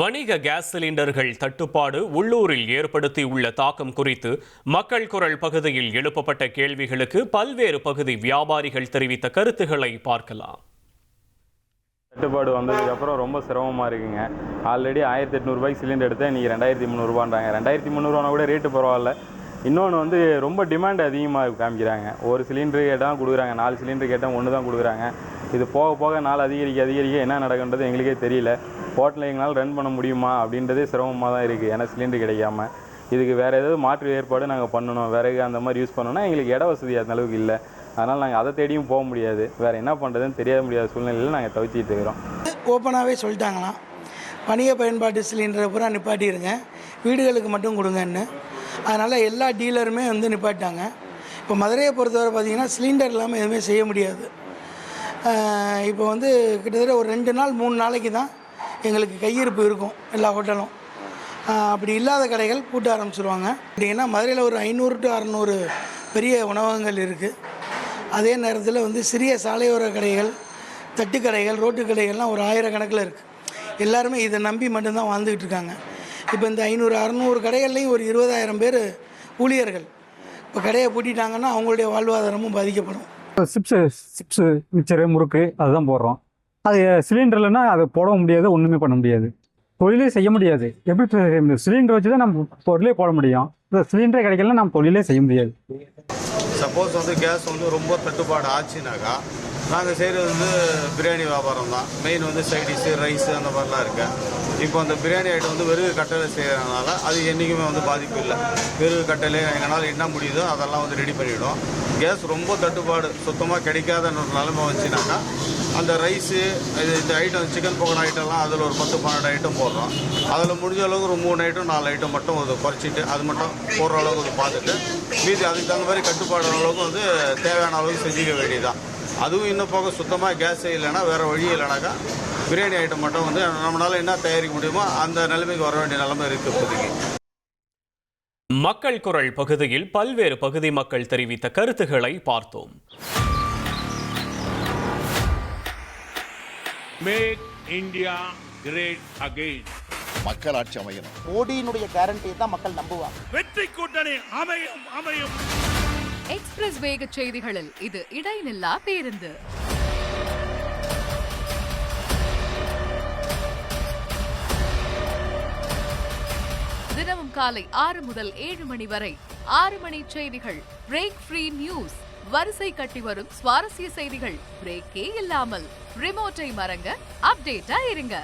வணிக கேஸ் சிலிண்டர்கள் தட்டுப்பாடு உள்ளூரில் ஏற்படுத்தியுள்ள தாக்கம் குறித்து மக்கள் குரல் பகுதியில் எழுப்பப்பட்ட கேள்விகளுக்கு பல்வேறு பகுதி வியாபாரிகள் தெரிவித்த கருத்துக்களை பார்க்கலாம். தட்டுப்பாடு வந்ததுக்கு அப்புறம் ரொம்ப சிரமமாக இருக்குங்க. ஆல்ரெடி 1800 சிலிண்டர் எடுத்தேன், இன்றைக்கி 2300 2300 கூட ரேட்டு பரவாயில்ல. இன்னொன்று ரொம்ப டிமாண்ட் அதிகமாக காமிக்கிறாங்க. ஒரு சிலிண்டர் கேட்டால் கொடுக்குறாங்க, 4 சிலிண்டர் கேட்டால் 1 தான் கொடுக்குறாங்க. இது போக போக நாள் அதிகரிக்க என்ன நடக்குன்றது எங்களுக்கே தெரியல. ஹோட்டலில் எங்களால் ரன் பண்ண முடியுமா அப்படின்றதே சிரமமாக தான் இருக்குது. ஏன்னா சிலிண்டர் கிடைக்காம இதுக்கு வேறு ஏதாவது மாற்று ஏற்பாடு நாங்கள் பண்ணணும். விறகு அந்த மாதிரி யூஸ் பண்ணோன்னா எங்களுக்கு இட வசதி அந்த அளவுக்கு இல்லை. அதனால் நாங்கள் அதை தேடியும் போக முடியாது. வேறு என்ன பண்ணுறதுன்னு தெரியாத முடியாத சூழ்நிலையில் நாங்கள் தவிச்சிட்டு இருக்கிறோம். ஓப்பனாகவே சொல்லிட்டாங்களாம், வணிக பயன்பாட்டு சிலிண்டரை பூரா நிப்பாட்டிடுங்க, வீடுகளுக்கு மட்டும் கொடுங்கன்னு. அதனால் எல்லா டீலருமே நிப்பாட்டாங்க. இப்போ மதுரையை பொறுத்தவரை பார்த்திங்கன்னா சிலிண்டர் இல்லாமல் எதுவுமே செய்ய முடியாது. இப்போ கிட்டத்தட்ட ஒரு 2 நாள் 3 நாளைக்கு தான் எங்களுக்கு கையிருப்பு இருக்கும் எல்லா ஹோட்டலும். அப்படி இல்லாத கடைகள் பூட்ட ஆரம்பிச்சிருவாங்க. அப்படின்னா மதுரையில் ஒரு 500 to 600 பெரிய உணவகங்கள் இருக்குது. அதே நேரத்தில் சிறிய சாலையோர கடைகள், தட்டுக்கடைகள், ரோட்டு கடைகள்லாம் ஒரு 1000 கணக்கில் இருக்குது. எல்லாருமே இதை நம்பி மட்டும்தான் வாழ்ந்துக்கிட்டு இருக்காங்க. இப்போ இந்த 500-600 கடைகள்லையும் ஒரு 20,000 பேர் ஊழியர்கள். இப்போ கடையை பூட்டிட்டாங்கன்னா அவங்களுடைய வாழ்வாதாரமும் பாதிக்கப்படும். சிப்ஸு மிக்சரு முறுக்கு அதுதான் போடுறோம். அது சிலிண்டர்லன்னா அதை போடவும் முடியாது, ஒன்றுமே பண்ண முடியாது, தொழிலே செய்ய முடியாது. எப்படி சிலிண்டர் வச்சு தான் நம்ம பொருளே போட முடியும். இந்த சிலிண்டரே கிடைக்கல நம்ம தொழிலே செய்ய முடியாது. சப்போஸ் கேஸ் ரொம்ப தட்டுப்பாடு ஆச்சுனாக்கா நாங்கள் செய்கிறது பிரியாணி வியாபாரம் தான். மெயின் சைடிஷு, ரைஸு அந்த மாதிரிலாம் இருக்கு. இப்போ அந்த பிரியாணி ஐட்டம் வெறும் கட்டையில் செய்கிறதுனால அது என்றைக்குமே பாதிப்பு இல்லை. வெறும் கட்டையில் எங்களால் என்ன முடியுதோ அதெல்லாம் ரெடி பண்ணிவிடும். கேஸ் ரொம்ப தட்டுப்பாடு சுத்தமாக கிடைக்காத நிலைமை வந்துச்சுனாக்கா அந்த ரைஸு இந்த ஐட்டம் சிக்கன் பக்கோடா ஐட்டம்லாம் அதில் ஒரு 10-12 ஐட்டம் போடுறோம். அதில் முடிஞ்ச அளவுக்கு ஒரு 3 ஐட்டம் 4 ஐட்டம் மட்டும் குறைச்சிட்டு அது மட்டும் போடுற அளவுக்கு பார்த்துட்டு மீதி அதுக்கு தகுந்த மாதிரி கட்டுப்பாடு அளவுக்கு தேவையான அளவுக்கு செஞ்சுக்க வேண்டியதுதான். அதுவும் இன்னும் போக சுத்தமாக கேஸ் இல்லைன்னா வேறு வழி இல்லைனாக்கா பிரியாணி ஐட்டம் மட்டும் நம்மளால் என்ன தயாரிக்க முடியுமோ அந்த நிலைமைக்கு வர வேண்டிய நிலைமை இருக்குது இப்போதைக்கு. மக்கள் குரல் பகுதியில் பல்வேறு பகுதி மக்கள் தெரிவித்த கருத்துக்களை பார்த்தோம். Make India great again. மக்கள் ஆட்சி அமையணும். மோடியினுடைய கேரண்டியை தான் மக்கள் நம்புவாங்க. வெற்றி கூட்டணி அமையும் அமையும். எக்ஸ்பிரஸ் வேக செய்திகளில் இது இடைநில்லா பேருந்து. தினமும் காலை 6 முதல் 7 மணி வரை 6 மணி செய்திகள். Break free news. வரிசை கட்டி வரும் சுவாரஸ்ய செய்திகள் பிரேக்கே இல்லாமல். ரிமோட்டை மறங்க, அப்டேட்டா இருங்க.